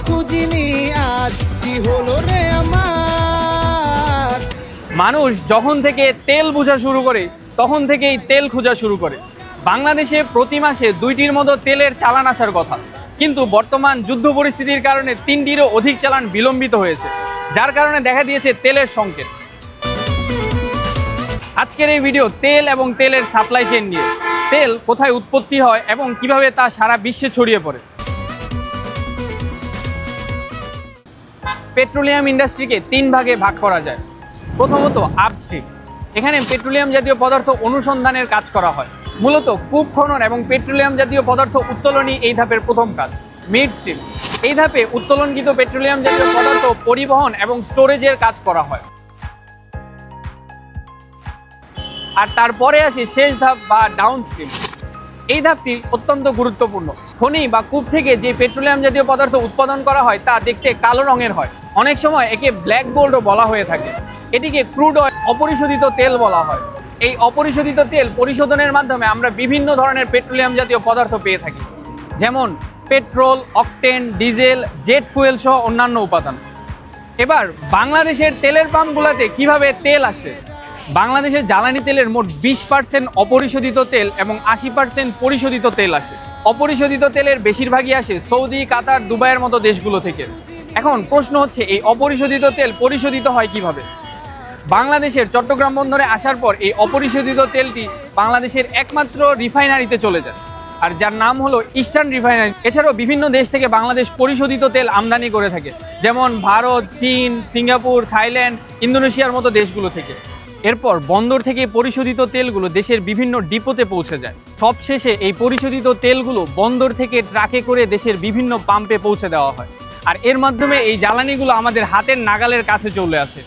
খুঁজিনি আজ কি হলো রে আমার। মানুষ যখন থেকে তেল বোঝা শুরু করে তখন থেকেই তেল খোঁজা শুরু করে। বাংলাদেশে প্রতি মাসে 2টির মতো তেলের চালান আসার কথা, কিন্তু বর্তমান যুদ্ধ পরিস্থিতির কারণে 3টিরও অধিক চালান বিলম্বিত হয়েছে, যার কারণে দেখা দিয়েছে তেলের সংকট। আজকের এই ভিডিও তেল এবং তেলের সাপ্লাই চেইন নিয়ে। তেল কোথায় উৎপত্তি হয় এবং কিভাবে তা সারা বিশ্বে ছড়িয়ে পড়ে। পেট্রোলিয়াম ইন্ডাস্ট্রিকে 3 ভাগে ভাগ করা যায়। প্রথমত আপস্ট্রিম, এখানে পেট্রোলিয়াম জাতীয় পদার্থ অনুসন্ধানের কাজ করা হয়। মূলত কূপ খনন এবং পেট্রোলিয়াম জাতীয় পদার্থ উত্তোলনই এই ধাপের প্রথম কাজ। মিড স্ট্রিম, এই ধাপে উত্তোলনকৃত পেট্রোলিয়াম জাতীয় পদার্থ পরিবহন এবং স্টোরেজের কাজ করা হয়। আর তারপরে আসে শেষ ধাপ বা ডাউনস্ট্রিম। এই ধাপটি অত্যন্ত গুরুত্বপূর্ণ। খনি বা কূপ থেকে যে পেট্রোলিয়াম জাতীয় পদার্থ উৎপাদন করা হয় তা দেখতে কালো রঙের হয়। অনেক সময় একে ব্ল্যাক গোল্ডও বলা হয়ে থাকে। এটিকে ক্রুড অয়েল, অপরিশোধিত তেল বলা হয়। এই অপরিশোধিত তেল পরিশোধনের মাধ্যমে আমরা বিভিন্ন ধরনের পেট্রোলিয়াম জাতীয় পদার্থ পেয়ে থাকি, যেমন petrol, octane, diesel, jet fuel সহ অন্যান্য উপাদান। এবার বাংলাদেশের তেলের পাম্পগুলোতে কিভাবে তেল আসে। বাংলাদেশের জ্বালানি তেলের মোট 20% অপরিশোধিত তেল এবং 80% পরিশোধিত তেল আসে। অপরিশোধিত তেলের বেশিরভাগই আসে সৌদি, কাতার, দুবাইয়ের মতো দেশগুলো থেকে। এখন প্রশ্ন হচ্ছে, এই অপরিশোধিত তেল পরিশোধিত হয় কিভাবে? বাংলাদেশের চট্টগ্রাম বন্দরে আসার পর এই অপরিশোধিত তেলটি বাংলাদেশের একমাত্র রিফাইনারিতে চলে যায়, আর যার নাম হলো ইস্টার্ন রিফাইনারি। এছাড়াও বিভিন্ন দেশ থেকে বাংলাদেশ পরিশোধিত তেল আমদানি করে থাকে, যেমন ভারত, চীন, সিঙ্গাপুর, থাইল্যান্ড, ইন্দোনেশিয়ার মতো দেশগুলো থেকে। এরপর বন্দর থেকে পরিশোধিত তেলগুলো দেশের বিভিন্ন ডিপোতে পৌঁছে যায়। সবশেষে এই পরিশোধিত তেলগুলো বন্দর থেকে ট্রাকে করে দেশের বিভিন্ন পাম্পে পৌঁছে দেওয়া হয়, আর এর মাধ্যমে এই জ্বালানিগুলো আমাদের হাতের নাগালের কাছে চলে আসে।